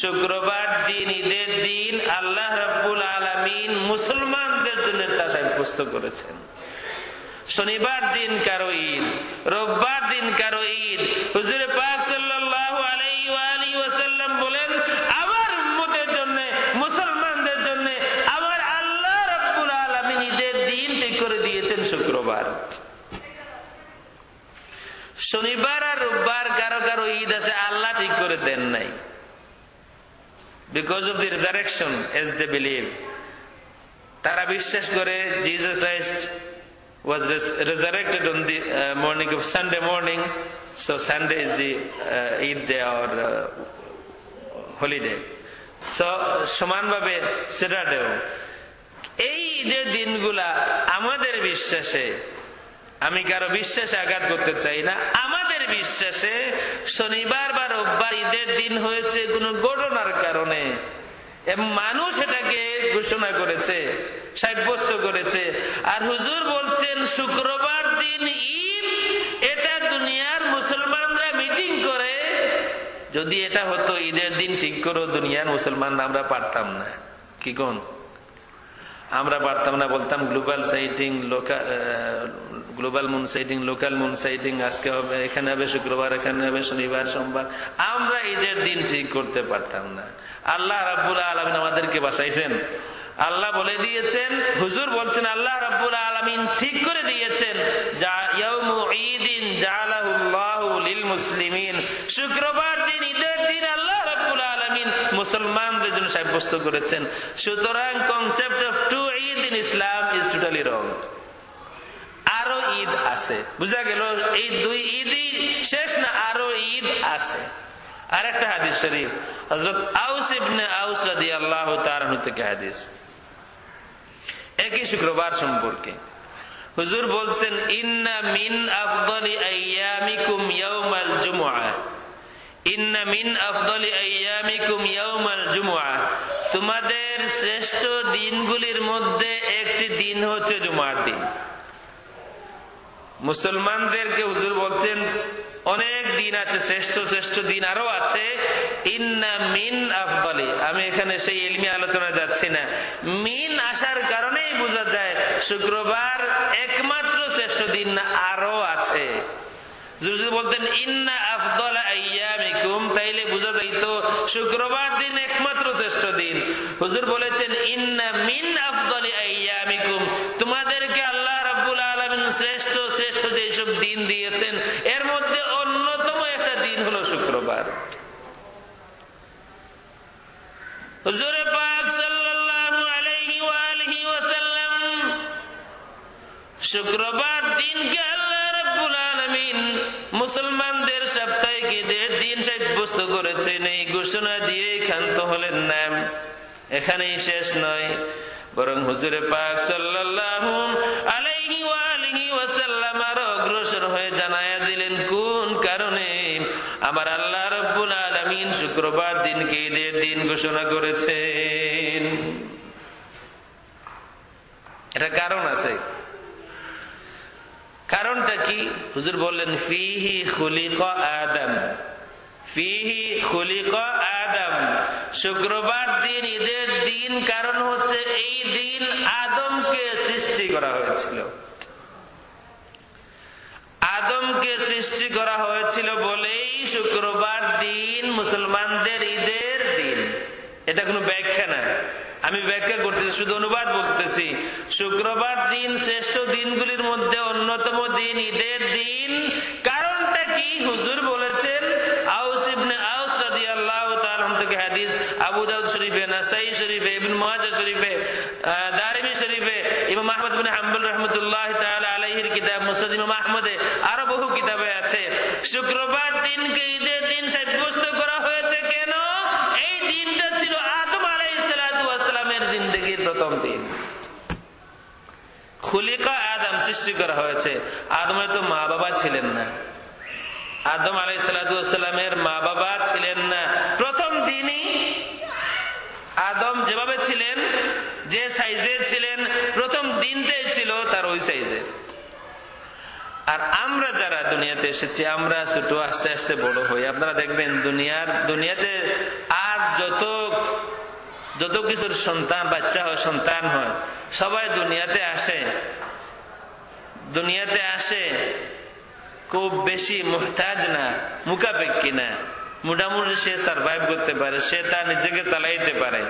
শুক্রবার দিন ঈদের দিন আল্লাহ রাব্বুল আলামিন মুসলমানদের জন্য তা সাব্যস্ত করেছেন। শনিবার দিন কারো ঈদ, রোববার দিন কারো ঈদ। হুজুর পাক সাল্লাল্লাহু আলাইহি ওয়া আলিহি ওয়াসাল্লাম বলেন, আমার উম্মতের জন্য, মুসলমানদের জন্য আমার আল্লাহ রাব্বুল আলামিন ঈদের দিন ঠিক করে দিয়েছেন শুক্রবার। শনিবার আর রোববার কারো কারো ঈদ আছে, আল্লাহ ঠিক করে দেন নাই। Because of the resurrection, as they believe, তারা বিশ্বাস করে Jesus Christ was resurrected on the morning of Sunday morning, so Sunday is the Eid day or holiday. So সমানভাবে Saturday। এই ঈদের দিনগুলা আমাদের বিশ্বাসে, আমি কারো বিশ্বাসে আঘাত করতে চাই না, আমাদের বিশ্বাসে শনিবার বা রোববার ঈদের দিন হয়েছে কোন ঘটনার কারণে, এবং মানুষ এটাকে ঘোষণা করেছে, সাব্যস্ত করেছে। আর হুজুর বলছেন শুক্রবার দিন ঈদ, এটা দুনিয়ার মুসলমানরা মিটিং করে। যদি এটা হতো ঈদের দিন ঠিক করো দুনিয়ার মুসলমান, আমরা পারতাম না। কি কোন আমরা পারতাম না, বলতাম global citing, global moon citing, local moon citing, আজকে হবে এখানে হবে শুক্রবার, এখানে হবে শনিবার, সোমবার। আমরা ঈদের দিন ঠিক করতে পারতাম না। আল্লাহ রাব্বুল আলামিন আমাদেরকে বাঁচাইছেন। আল্লাহ বলে দিয়েছেন, হুজুর বলছেন আল্লাহ রাব্বুল আলামিন ঠিক করে দিয়েছেন, ইয়াউমু ঈদিন জাআলাহুল্লাহু লিল মুসলিমিন, শুক্রবার দিন ঈদের দিন আল্লাহ রাব্বুল আলামিন মুসলমানদের জন্য সাব্যস্ত করেছেন। সুতরাং concept of two Eid in Islam is totally wrong. আরো ঈদ আছে, বুঝা গেল? এই দুই ঈদই শেষ না, আরো ঈদ আছে। আরেকটা হাদিস শরীফ হযরত আউস ইবনে আউস রাদিয়াল্লাহু তাআলা আনহু থেকে হাদিস, একই শুক্রবার সম্পর্কে। হুজুর বলছেন, ইন্না মিন আফদালি আইয়ামিকুম ইয়াউমাল জুমআহ, ইন্না মিন আফদালি আইয়ামিকুম ইয়াউমাল জুমআহ, তোমাদের শ্রেষ্ঠ দিনগুলির মধ্যে একটি দিন হচ্ছে জুমার দিন। মুসলমানদেরকে হুজুর বলছেন অনেক দিন আছে, শ্রেষ্ঠ শ্রেষ্ঠ দিন আরো আছে। ইন্না মিন আফদালি, আমি এখানে সেই ইলমি আলোচনা যাচ্ছি না, মিন আসার কারণেই বোঝা যায় শুক্রবার একমাত্র শ্রেষ্ঠ দিন না, আরো আছে। যদি বলতেন ইন্না আফদালা আইয়ামিকুম, তাইলে বোঝা যাইতো শুক্রবার দিন একমাত্র শ্রেষ্ঠ দিন। হুজুর বলেছেন ইন্না মিন আফদালি আইয়ামিকুম, তোমাদেরকে আল্লাহ রাব্বুল আলামিন শ্রেষ্ঠ শ্রেষ্ঠ যেসব দিন দিয়েছেন এর মধ্যে অন্যতম একটা দিন হলো শুক্রবার। হুজুর পাক সাল্লাল্লাহু আলাইহি ওয়া আলিহি ওয়াসাল্লাম শুক্রবার দিনকে আল্লাহ রাব্বুল আলামিন মুসলমানদের সাপ্তাহিক ঈদের দিন সাব্যস্ত করেছেন। এই ঘোষণা দিয়ে ক্ষান্ত হলেন না, এখানেই শেষ নয়, বরং হুজুরে পাক সাল্লাল্লাহু আলাইহি ওয়া আলিহি ওয়াসাল্লাম আরো অগ্রসর হয়ে জানায়া দিলেন কোন কারণে আমার আল্লাহ রাব্বুল আলামিন শুক্রবার দিনকে ঈদের দিন ঘোষণা করেছেন। এটা কারণ আছে। কারণটা কি? হুজুর বললেন ফিহি খুলিকা আদম, ফিহি খুলিকা আদম, শুক্রবার দিন ঈদের দিন কারণ হচ্ছে এই দিন আদমকে সৃষ্টি করা হয়েছিল। আদমকে সৃষ্টি করা হয়েছিল বলেই শুক্রবার দিন মুসলমানদের ঈদের দিন। এটা কোনো ব্যাখ্যা না, আমি ব্যাখ্যা করতেছি, শুধু অনুবাদ বলতেছি। শুক্রবার দিন শ্রেষ্ঠ দিনগুলির মধ্যে অন্যতম দিন ঈদের দিন। কারণটা কি? হুজুর বলেছেন, আউস ইবনে আউস রাদিয়াল্লাহু তাআলা থেকে হাদিস, আবু দাউদ শরীফে, নাসাই শরীফে, ইবনে মাজাহ শরীফে, দারিমি শরীফে, ইমাম আহমদ ইবনে হাম্বল রাহমাতুল্লাহি তাআলা আলাইহির কিতাব মুসনাদ ইমাম আহমদে, আরো বহু কিতাবে আছে। শুক্রবার দিনকে ঈদের দিন সাব্যস্ত করা হয়েছে কেন? এই দিনটা ছিল আদম আলাইহিস সালাতু ওয়াস সালামের জিন্দেগীর প্রথম দিন। খুলিকা আদম, সৃষ্টি করা হয়েছে। আদমের তো মা বাবা ছিলেন না, আদম আলাইহিস সালাতু ওয়াস সালামের মা বাবা ছিলেন না। প্রথম দিনই আদম যেভাবে ছিলেন, যে সাইজের ছিলেন, প্রথম দিনটাই ছিল তার ওই সাইজে। আর আমরা যারা দুনিয়াতে এসেছি, আমরা ছোট, আস্তে আস্তে বড় হই। আপনারা দেখবেন দুনিয়াতে যত কিছুর সন্তান, বাচ্চা হয়, সন্তান হয়, সবাই দুনিয়াতে আসে খুব বেশি মুহতাজ না, মুখাপেক্ষী না, মোটামুটি সে সার্ভাইভ করতে পারে, সে তার নিজেকে চালাইতে পারে।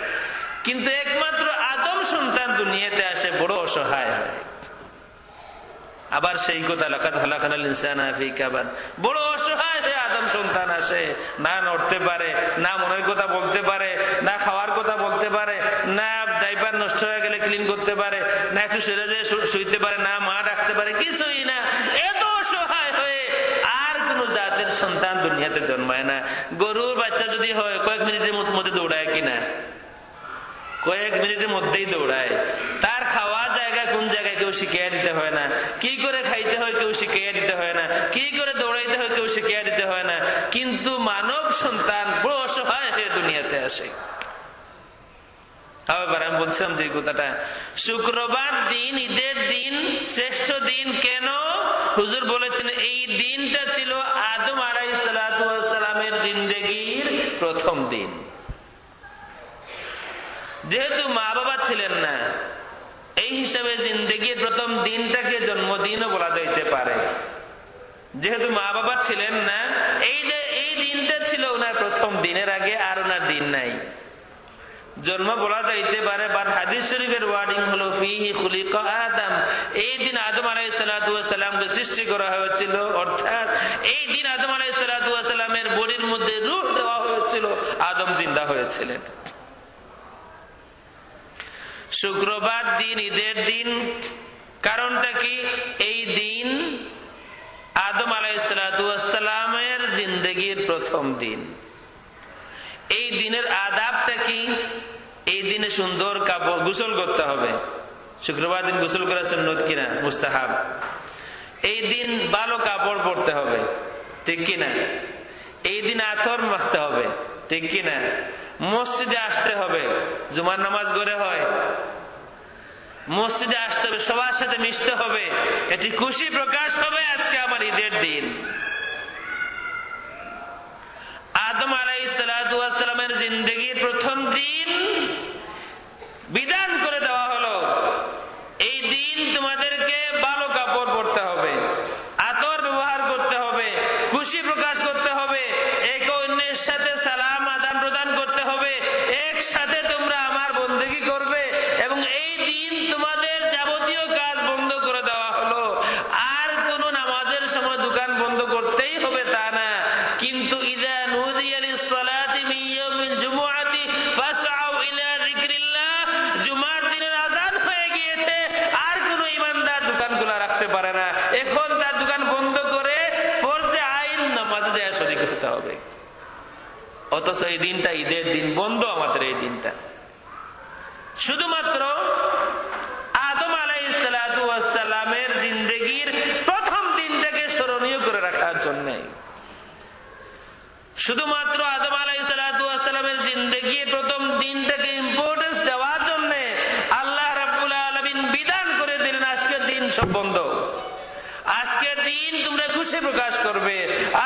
কিন্তু একমাত্র আদম সন্তান দুনিয়াতে আসে বড় অসহায় হয়। আবার সেই কথা লাকাদ খালাকনাল ইনসানা ফি কাবাদ, বড় অসহায় হয়ে আদম সন্তান আসে, না নড়তে পারে, না মনের কথা বলতে পারে, না খাওয়ার কথা বলতে পারে, না ডাইপার নষ্ট হয়ে গেলে ক্লিন করতে পারে, না একটু সেরে যেয়ে শুইতে পারে, না মা ডাকতে পারে, কিছুই না। এত অসহায় হয়ে আর কোন জাতের সন্তান দুনিয়াতে জন্মায় না। গরুর বাচ্চা যদি হয় কয়েক মিনিটের মধ্যে দৌড়ায় কিনা, কয়েক মিনিটের মধ্যেই দৌড়ায়। তার খাওয়া জায়গা কোন জায়গায় কেউ শিখিয়ে দিতে হয় না, কি করে খাইতে হয় কেউ শিখিয়ে দিতে হয় না, কি করে দৌড়াইতে হয় কেউ শিখিয়ে দিতে হয় না। কিন্তু মানব সন্তান বড় অসহায় হয়ে দুনিয়াতে আসে। আবার আমি বলছিলাম যে কথাটা, শুক্রবার দিন, ঈদের দিন, শ্রেষ্ঠ দিন কেন? হুজুর বলেছেন এই দিনটা ছিল আদম আলাইহিস সালাতু ওয়াস সালামের জিন্দেগির প্রথম দিন। যেহেতু মা বাবা ছিলেন না, এই হিসাবে জিন্দেগির প্রথম দিনটাকে জন্মদিনও বলা যাইতে পারে। যেহেতু মা বাবা ছিলেন না, এই দিনটা ছিল ওনার প্রথম দিনের আগে আর ওনার দিন নাই, জন্ম বলা যাইতে পারে। বাট হাদিস শরীফের ওয়ার্ডিং হলো ফিহি খুলিকা আদম, এই দিন আদম আলাইহিস সালাতু ওয়াস সালামকে সৃষ্টি করা হয়েছিল, অর্থাৎ এই দিন আদম আলাইহিস সালাতু ওয়াস সালামের বডির মধ্যে রূহ দেওয়া হয়েছিল, আদম জিন্দা হয়েছিলেন। শুক্রবার দিন, ঈদের দিন, কারণটা কি? এই দিন আদম আলাইহিস সালাতু ওয়াস সালামের জিন্দেগির প্রথম দিন। এই দিনের আদাবটা কি? এই দিনে সুন্দর কাপড়, গোসল করতে হবে। শুক্রবার দিন গোসল করা সুন্নত কিনা? মুস্তাহাব। এই দিন ভালো কাপড় পরতে হবে, ঠিক কিনা? এই দিন আতর মাখতে হবে, ঠিক কিনা? মসজিদে আসতে হবে, জুমার নামাজ ঘরে হয়, মসজিদে আসতে হবে, সবার সাথে মিশতে হবে, এটি খুশি প্রকাশ হবে আজকে আমার ঈদের দিন। আদম আলাইহিস সালাতু ওয়াস সালামের জিন্দেগির প্রথম দিন বিধান করে দেওয়া হলো, এই দিন তোমাদেরকে ভালো কাপড় পরতে হবে, আতর ব্যবহার করতে হবে, খুশি প্রকাশ করতে হবে, একে অন্যের সাথে সালাম আদান প্রদান করতে হবে, একসাথে তোমরা আমার বন্দেগী করবে। এবং এই দিন তোমাদের যাবতীয় কাজ বন্ধ করে দেওয়া হলো। আর কোন নামাজের সময় দোকান বন্ধ করতেই হবে তা না, কিন্তু ইযা নুদিয়া লিস-সালাতি মিন ইয়াউমিল জুমুআতি ফাসআউ ইলা যিকরিল্লাহ, জুমার দিনের আযান হয়ে গিয়েছে, আর কোন ঈমানদার দোকান খোলা রাখতে পারে না। এখন তার দোকান বন্ধ করে ফরজে আইন নামাজে যায় শরীক হতে হবে। অথচ এই দিনটা ঈদের দিন, বন্ধ আমাদের এই দিনটা। শুধুমাত্র আদম আলাইহিস সালাতু ওয়াস সালামের জিন্দেগির প্রথম দিনটাকে স্মরণীয় করে রাখার জন্য, শুধুমাত্র আদম আলাইহিস সালাতু ওয়াস সালামের জিন্দেগির প্রথম দিনটাকে ইম্পর্টেন্স দেওয়ার জন্য আল্লাহ রাব্বুল আলামিন বিধান করে দিলেন আজকের দিন সব বন্ধ। আজকের দিন তোমরা খুশি প্রকাশ করবে,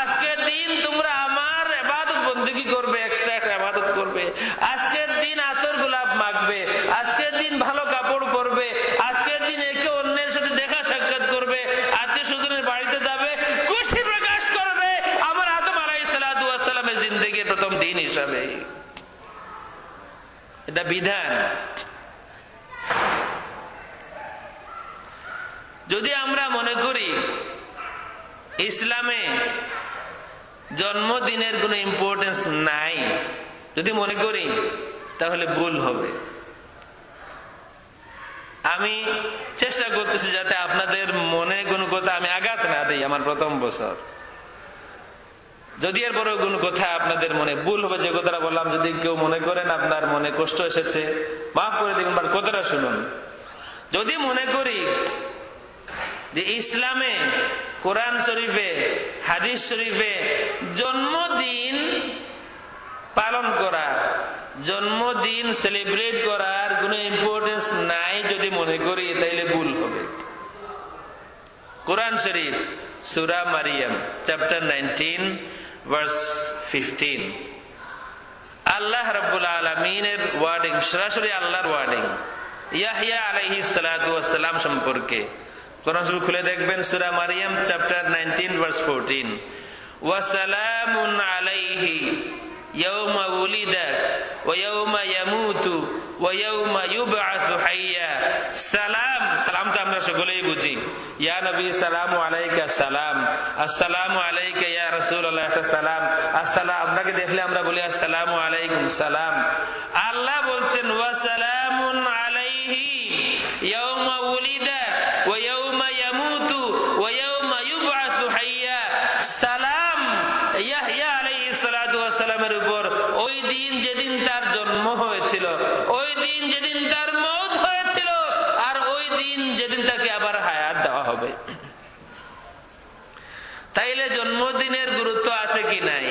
আজকের দিন তোমরা আমার ইবাদত বন্দেগী করবে, এক্সট্রা একটা ইবাদত করবে, আজকের দিন আতর গোলাপ মাখবে, আজকের দিন ভালো কাপড় পরবে, আজকের দিন একে অন্যের সাথে দেখা সাক্ষাৎ করবে, আত্মীয় স্বজনের বাড়িতে যাবে, খুশি প্রকাশ করবে আমার আদম আলাইহিস সালাতু ওয়াস সালামের জিন্দেগির প্রথম দিন হিসাবে। এটা বিধান। যদি আমরা মনে করি ইসলামে জন্মদিনের কোনো ইম্পর্টেন্স নাই, যদি মনে করি তাহলে ভুল হবে। আমি চেষ্টা করতেছি যাতে আপনাদের মনে কোনো কথা আমি আঘাত না দিই আমার প্রথম বছর। যদি এর বড় কোনো কথা আপনাদের মনে ভুল হবে, যে কথাটা বললাম যদি কেউ মনে করেন আপনার মনে কষ্ট এসেছে, মাফ করে দিবেন, কথাটা শুনুন। যদি মনে করি যে ইসলামে, কোরআন শরীফে, হাদিস শরীফে জন্মদিন পালন করা, জন্মদিন সেলিব্রেট করার কোনো ইম্পর্টেন্স নাই যদি মনে করি, তাইলে ভুল হবে। কোরআন শরীফ সূরা মারিয়াম চ্যাপ্টার 19 ভার্স 15 আল্লাহ রাব্বুল আলামিনের ওয়ার্ডিং, সরাসরি আল্লাহর ওয়ার্ডিং ইয়াহইয়া আলাইহিস সালাতু ওয়াস সালাম সম্পর্কে। কোরআন শরীফ খুলে দেখবেন সূরা মারইয়াম চ্যাপ্টার 19 ভার্স 14, ওয়া সালামুন আলাইহি ইয়াউমা উলিদা ওয়া ইয়াউমা ইয়ামুতু ওয়া ইয়াউমা ইউবআসু হাইয়া। সালাম, সালাম তো আমরা সকলেই বুঝি, ইয়া নবী সালামু আলাইকা সালাম, আসসালামু আলাইকা ইয়া রাসূলুল্লাহ সালাম, আসসালাম আপনাকে দেখলে আমরা বলি আসসালামু আলাইকুম সালাম। আল্লাহ বলছেন ওয়া সালামুন আলাইহি ইয়াউমা উলিদা ওয়া ইয়াউমা ইয়ামুতু ওয়া ইয়াউমা ইউবআসু হাইয়া। সালাম ইয়াহইয়া আলাইহিস সালাতু ওয়াস সালামের উপর ওই দিন যেদিন তার জন্ম হয়েছিল, ওই দিন যেদিন তার মওত হয়েছিল, আর ওই দিন যেদিন তাকে আবার হায়াত দেওয়া হবে। তাইলে জন্মদিনের গুরুত্ব আছে কি নাই?